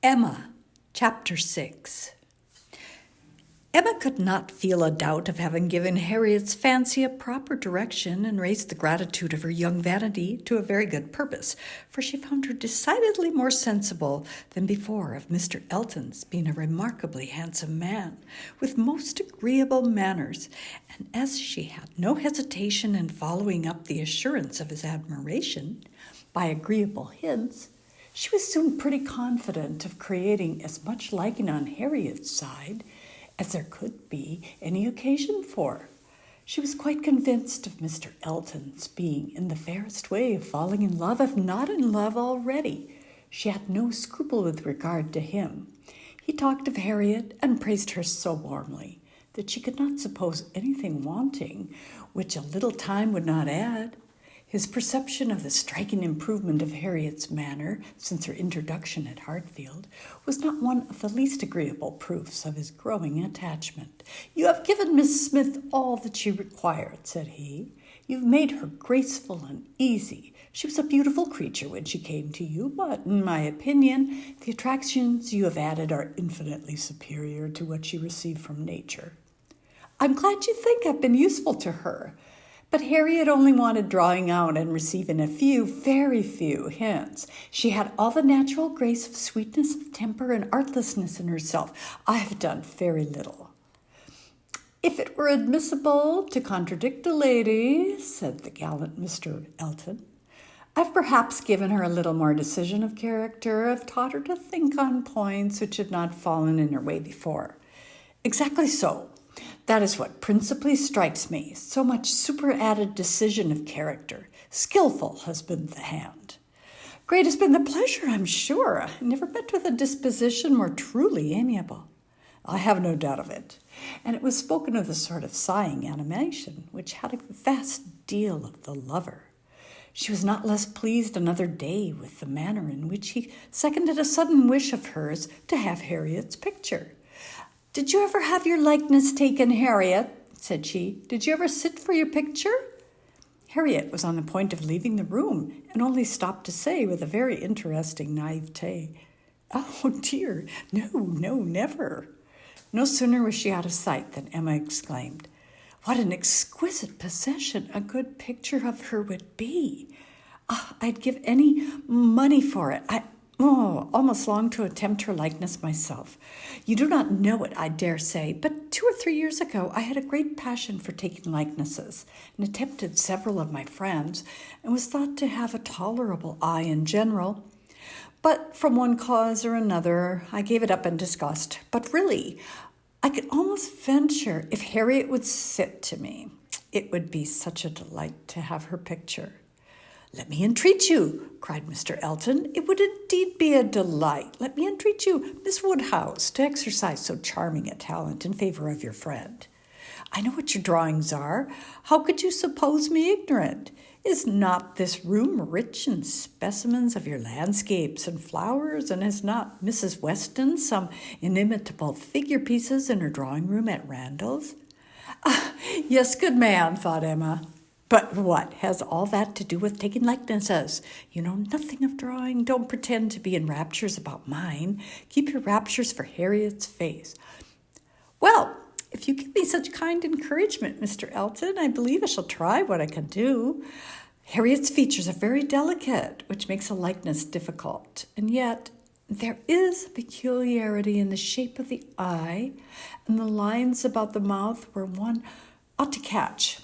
Emma, Chapter 6. Emma could not feel a doubt of having given Harriet's fancy a proper direction and raised the gratitude of her young vanity to a very good purpose, for she found her decidedly more sensible than before of Mr. Elton's being a remarkably handsome man, with most agreeable manners, and as she had no hesitation in following up the assurance of his admiration by agreeable hints, she was soon pretty confident of creating as much liking on Harriet's side as there could be any occasion for. She was quite convinced of Mr. Elton's being in the fairest way of falling in love, if not in love already. She had no scruple with regard to him. He talked of Harriet and praised her so warmly that she could not suppose anything wanting which a little time would not add. His perception of the striking improvement of Harriet's manner since her introduction at Hartfield was not one of the least agreeable proofs of his growing attachment. "You have given Miss Smith all that she required," said he. "You've made her graceful and easy. She was a beautiful creature when she came to you, but, in my opinion, the attractions you have added are infinitely superior to what she received from nature." "I'm glad you think I've been useful to her. But Harriet only wanted drawing out and receiving a few, very few, hints. She had all the natural grace of sweetness of temper and artlessness in herself. I have done very little." "If it were admissible to contradict a lady," said the gallant Mr. Elton, "I've perhaps given her a little more decision of character. I've taught her to think on points which had not fallen in her way before." "Exactly so. That is what principally strikes me. So much superadded decision of character. Skillful has been the hand." "Great has been the pleasure, I'm sure. I never met with a disposition more truly amiable." "I have no doubt of it." And it was spoken with a sort of sighing animation, which had a vast deal of the lover. She was not less pleased another day with the manner in which he seconded a sudden wish of hers to have Harriet's picture. "Did you ever have your likeness taken, Harriet?" said she. "Did you ever sit for your picture?" Harriet was on the point of leaving the room, and only stopped to say, with a very interesting naivete, "Oh, dear, no, never." No sooner was she out of sight than Emma exclaimed, "What an exquisite possession a good picture of her would be! I'd give any money for it. I almost long to attempt her likeness myself. You do not know it, I dare say, but 2 or 3 years ago I had a great passion for taking likenesses, and attempted several of my friends, and was thought to have a tolerable eye in general. But from one cause or another I gave it up in disgust. But really, I could almost venture, if Harriet would sit to me, it would be such a delight to have her picture." "Let me entreat you," cried Mr. Elton. "It would indeed be a delight. Let me entreat you, Miss Woodhouse, to exercise so charming a talent in favor of your friend. I know what your drawings are. How could you suppose me ignorant? Is not this room rich in specimens of your landscapes and flowers, and has not Mrs. Weston some inimitable figure pieces in her drawing room at Randall's?" Yes, good man, thought Emma. "But what has all that to do with taking likenesses? You know nothing of drawing. Don't pretend to be in raptures about mine. Keep your raptures for Harriet's face." "Well, if you give me such kind encouragement, Mr. Elton, I believe I shall try what I can do. Harriet's features are very delicate, which makes a likeness difficult. And yet there is a peculiarity in the shape of the eye and the lines about the mouth where one ought to catch."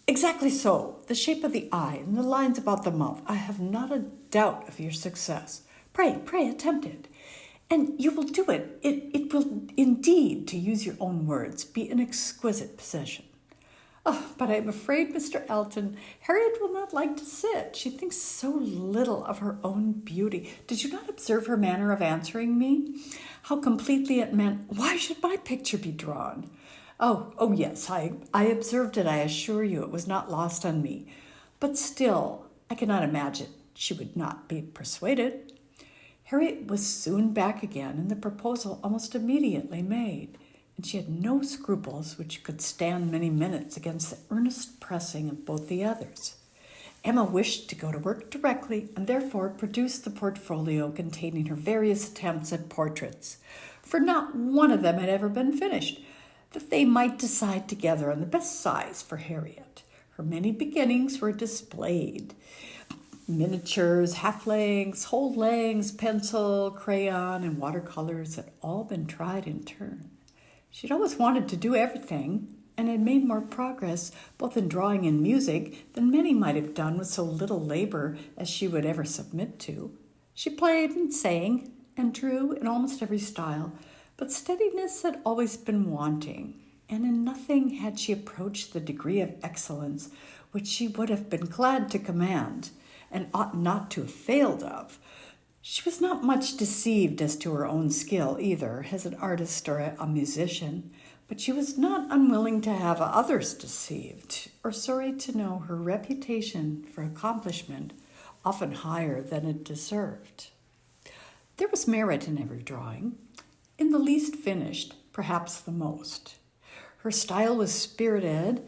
"Exactly so. The shape of the eye and the lines about the mouth. I have not a doubt of your success. Pray attempt it. And you will do it. It will indeed, to use your own words, be an exquisite possession." "Oh, but I am afraid, Mr. Elton, Harriet will not like to sit. She thinks so little of her own beauty. Did you not observe her manner of answering me? How completely it meant, 'Why should my picture be drawn?' Oh, yes, I observed it, I assure you. It was not lost on me. But still, I cannot imagine she would not be persuaded." Harriet was soon back again, and the proposal almost immediately made, and she had no scruples which could stand many minutes against the earnest pressing of both the others. Emma wished to go to work directly and therefore produced the portfolio containing her various attempts at portraits, for not one of them had ever been finished, that they might decide together on the best size for Harriet. Her many beginnings were displayed. Miniatures, half-lengths, whole lengths, pencil, crayon, and watercolors had all been tried in turn. She'd always wanted to do everything, and had made more progress both in drawing and music than many might have done with so little labor as she would ever submit to. She played and sang and drew in almost every style, but steadiness had always been wanting, and in nothing had she approached the degree of excellence which she would have been glad to command, and ought not to have failed of. She was not much deceived as to her own skill either, as an artist or a musician, but she was not unwilling to have others deceived, or sorry to know her reputation for accomplishment often higher than it deserved. There was merit in every drawing, in the least finished, perhaps the most. Her style was spirited,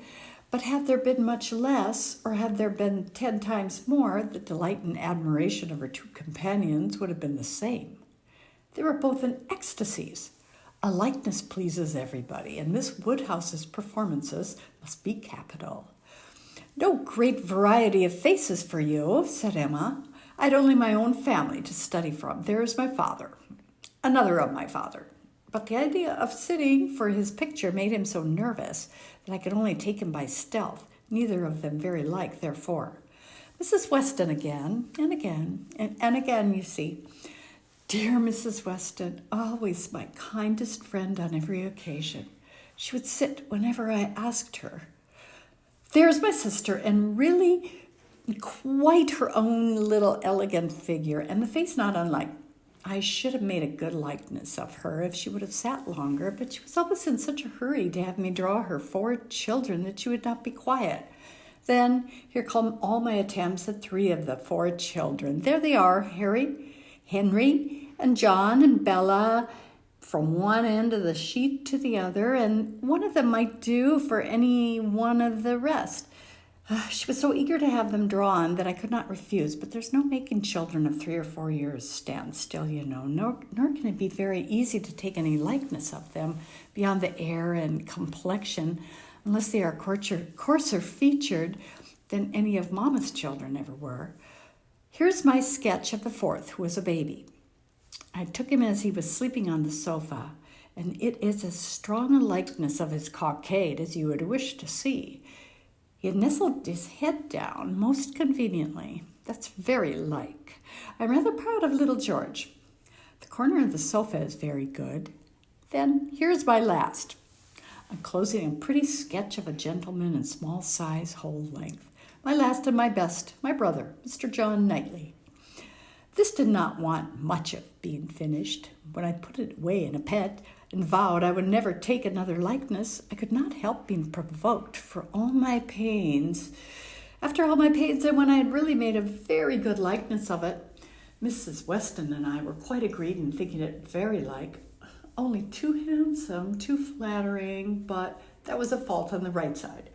but had there been much less, or had there been 10 times more, the delight and admiration of her two companions would have been the same. They were both in ecstasies. A likeness pleases everybody, and Miss Woodhouse's performances must be capital. "No great variety of faces for you," said Emma. "I'd only my own family to study from. There is my father, another of my father." But the idea of sitting for his picture made him so nervous that I could only take him by stealth, neither of them very like, therefore. Mrs. Weston again, and again, and again, you see. Dear Mrs. Weston, always my kindest friend on every occasion. She would sit whenever I asked her. There's my sister, and really quite her own little elegant figure, and the face not unlike. I should have made a good likeness of her if she would have sat longer, but she was always in such a hurry to have me draw her 4 children that she would not be quiet. Then here come all my attempts at 3 of the 4 children. There they are, Henry, and John and Bella, from one end of the sheet to the other, and one of them might do for any one of the rest. She was so eager to have them drawn that I could not refuse, but there's no making children of 3 or 4 years stand still, you know, nor can it be very easy to take any likeness of them beyond the air and complexion, unless they are coarser featured than any of Mama's children ever were. Here's my sketch of the 4th, who was a baby. I took him as he was sleeping on the sofa, and it is as strong a likeness of his cockade as you would wish to see. He had nestled his head down most conveniently. That's very like. I'm rather proud of little George. The corner of the sofa is very good. Then here's my last. I'm closing a pretty sketch of a gentleman in small size, whole length. My last and my best, my brother, Mr. John Knightley. This did not want much of being finished. When I put it away in a pet and vowed I would never take another likeness, I could not help being provoked for all my pains. After all my pains, and when I had really made a very good likeness of it, Mrs. Weston and I were quite agreed in thinking it very like, only too handsome, too flattering, but that was a fault on the right side.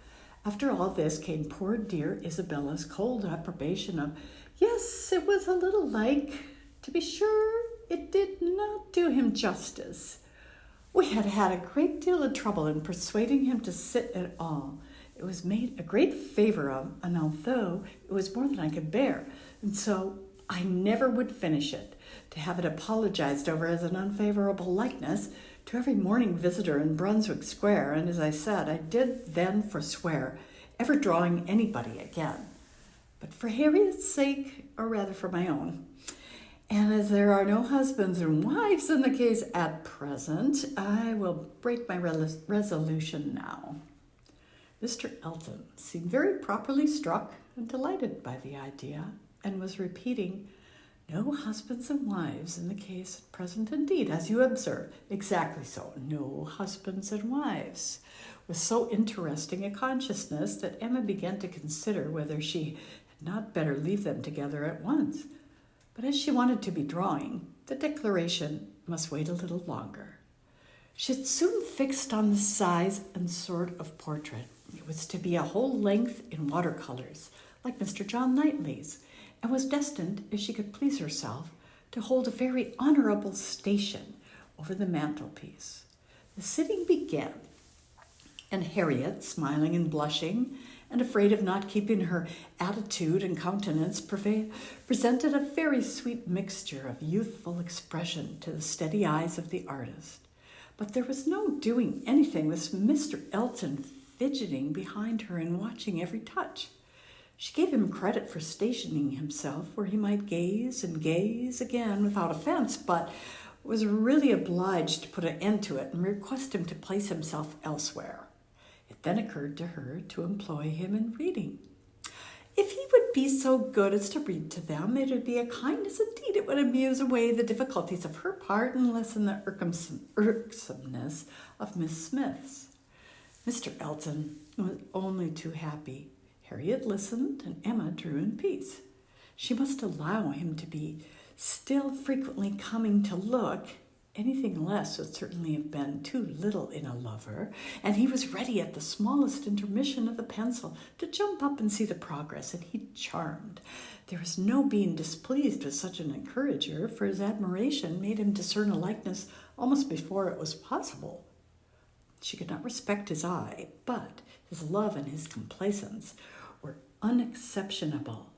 After all this came poor dear Isabella's cold approbation of, yes, it was a little like. To be sure, it did not do him justice. We had had a great deal of trouble in persuading him to sit at all. It was made a great favor of, and although it was more than I could bear, and so I never would finish it, to have it apologized over as an unfavorable likeness to every morning visitor in Brunswick Square, and as I said, I did then forswear ever drawing anybody again. But for Harriet's sake, or rather for my own, and as there are no husbands and wives in the case at present, I will break my resolution now. Mr. Elton seemed very properly struck and delighted by the idea, and was repeating, no husbands and wives in the case at present, indeed, as you observe. Exactly so, no husbands and wives, with so interesting a consciousness that Emma began to consider whether she had not better leave them together at once. But as she wanted to be drawing, the declaration must wait a little longer. She had soon fixed on the size and sort of portrait. It was to be a whole length in watercolors, like Mr. John Knightley's, and was destined, if she could please herself, to hold a very honorable station over the mantelpiece. The sitting began, and Harriet, smiling and blushing, and afraid of not keeping her attitude and countenance, presented a very sweet mixture of youthful expression to the steady eyes of the artist. But there was no doing anything with Mr. Elton fidgeting behind her and watching every touch. She gave him credit for stationing himself where he might gaze and gaze again without offense, but was really obliged to put an end to it and request him to place himself elsewhere. It then occurred to her to employ him in reading. If he would be so good as to read to them, it would be a kindness indeed. It would amuse away the difficulties of her part and lessen the irksomeness of Miss Smith's. Mr. Elton was only too happy. Harriet listened, and Emma drew in peace. She must allow him to be still frequently coming to look. Anything less would certainly have been too little in a lover, and he was ready at the smallest intermission of the pencil to jump up and see the progress, and he charmed. There was no being displeased with such an encourager, for his admiration made him discern a likeness almost before it was possible. She could not respect his eye, but his love and his complaisance were unexceptionable.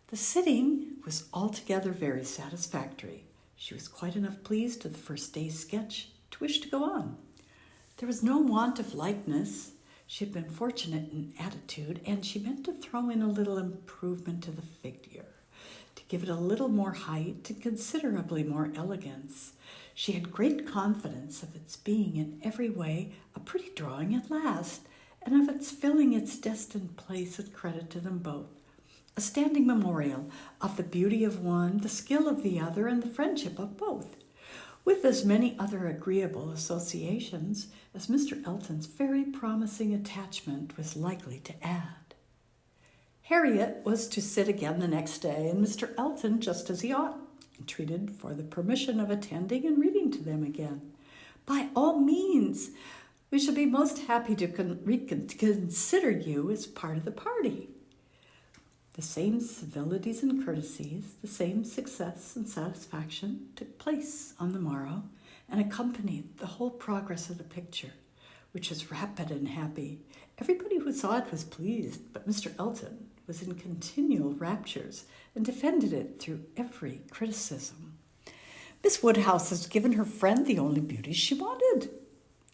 The sitting was altogether very satisfactory. She was quite enough pleased with the first day's sketch to wish to go on. There was no want of likeness. She had been fortunate in attitude, and she meant to throw in a little improvement to the figure, to give it a little more height and considerably more elegance. She had great confidence of its being in every way a pretty drawing at last, and of its filling its destined place with credit to them both. A standing memorial of the beauty of one, the skill of the other, and the friendship of both, with as many other agreeable associations as Mr. Elton's very promising attachment was likely to add. Harriet was to sit again the next day, and Mr. Elton, just as he ought, entreated for the permission of attending and reading to them again. By all means, we shall be most happy to consider you as part of the party. The same civilities and courtesies, the same success and satisfaction took place on the morrow and accompanied the whole progress of the picture, which was rapid and happy. Everybody who saw it was pleased, but Mr. Elton was in continual raptures and defended it through every criticism. Miss Woodhouse has given her friend the only beauty she wanted,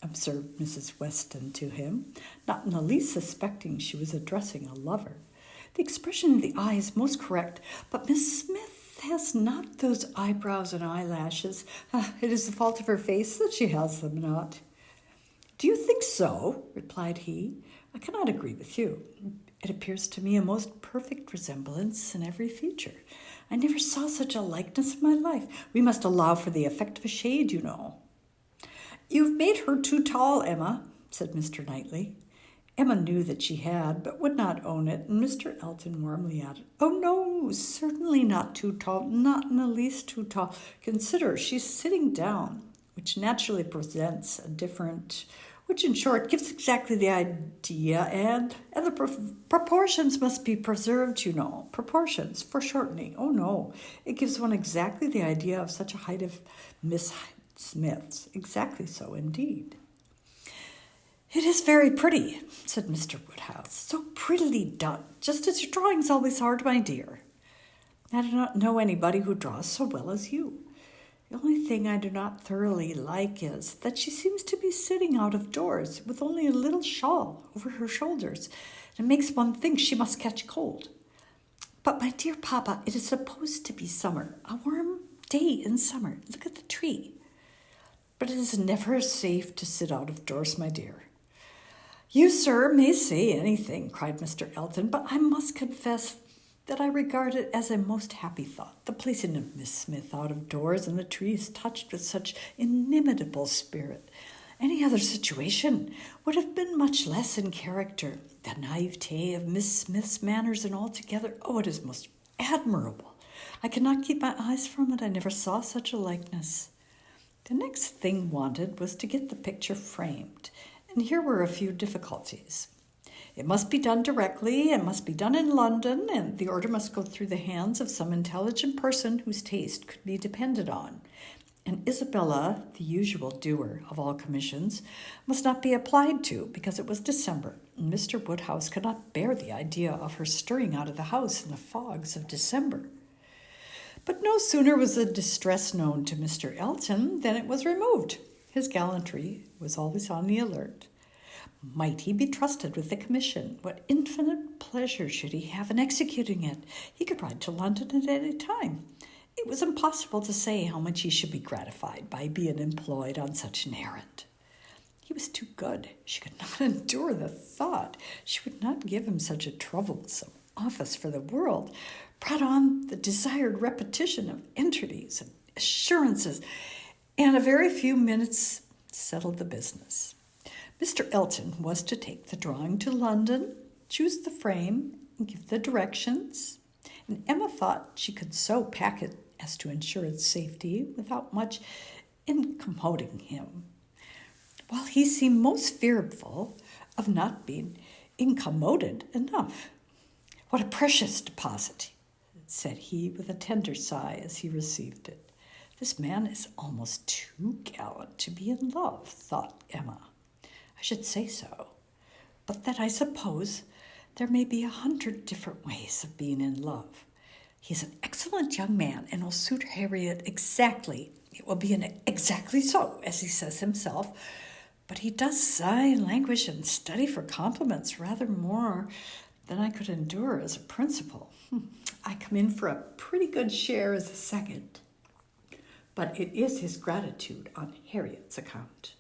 observed Mrs. Weston to him, not in the least suspecting she was addressing a lover. The expression of the eye is most correct, but Miss Smith has not those eyebrows and eyelashes. It is the fault of her face that she has them not. Do you think so? Replied he. I cannot agree with you. It appears to me a most perfect resemblance in every feature. I never saw such a likeness in my life. We must allow for the effect of a shade, you know. You've made her too tall, Emma, said Mr. Knightley. Emma knew that she had, but would not own it, and Mr. Elton warmly added, Oh, no, certainly not too tall, not in the least too tall. Consider, she's sitting down, which naturally presents a different, which in short gives exactly the idea, and the proportions must be preserved, you know. Proportions, foreshortening. Oh, no, it gives one exactly the idea of such a height of Miss Smith's. Exactly so, indeed. It is very pretty, said Mr. Woodhouse. So prettily done, just as your drawings always are, my dear. I do not know anybody who draws so well as you. The only thing I do not thoroughly like is that she seems to be sitting out of doors with only a little shawl over her shoulders. It makes one think she must catch cold. But, my dear papa, it is supposed to be summer, a warm day in summer. Look at the tree. But it is never safe to sit out of doors, my dear. You, sir, may say anything, cried Mr. Elton, but I must confess that I regard it as a most happy thought, the placing of Miss Smith out of doors and the trees touched with such inimitable spirit. Any other situation would have been much less in character. The naivete of Miss Smith's manners and altogether, it is most admirable. I cannot keep my eyes from it. I never saw such a likeness. The next thing wanted was to get the picture framed, and here were a few difficulties. It must be done directly, and must be done in London, and the order must go through the hands of some intelligent person whose taste could be depended on. And Isabella, the usual doer of all commissions, must not be applied to, because it was December, and Mr. Woodhouse could not bear the idea of her stirring out of the house in the fogs of December. But no sooner was the distress known to Mr. Elton than it was removed. His gallantry was always on the alert. Might he be trusted with the commission? What infinite pleasure should he have in executing it? He could ride to London at any time. It was impossible to say how much he should be gratified by being employed on such an errand. He was too good. She could not endure the thought. She would not give him such a troublesome office for the world, brought on the desired repetition of entreaties and assurances, and a very few minutes settled the business. Mr. Elton was to take the drawing to London, choose the frame, and give the directions, and Emma thought she could so pack it as to ensure its safety without much incommoding him, while he seemed most fearful of not being incommoded enough. "What a precious deposit," said he with a tender sigh as he received it. "This man is almost too gallant to be in love," thought Emma. "I should say so, but that I suppose there may be 100 different ways of being in love. He is an excellent young man and will suit Harriet exactly. It will be an exactly so, as he says himself, but he does sigh and languish and study for compliments rather more than I could endure as a principal. I come in for a pretty good share as a second, but it is his gratitude on Harriet's account."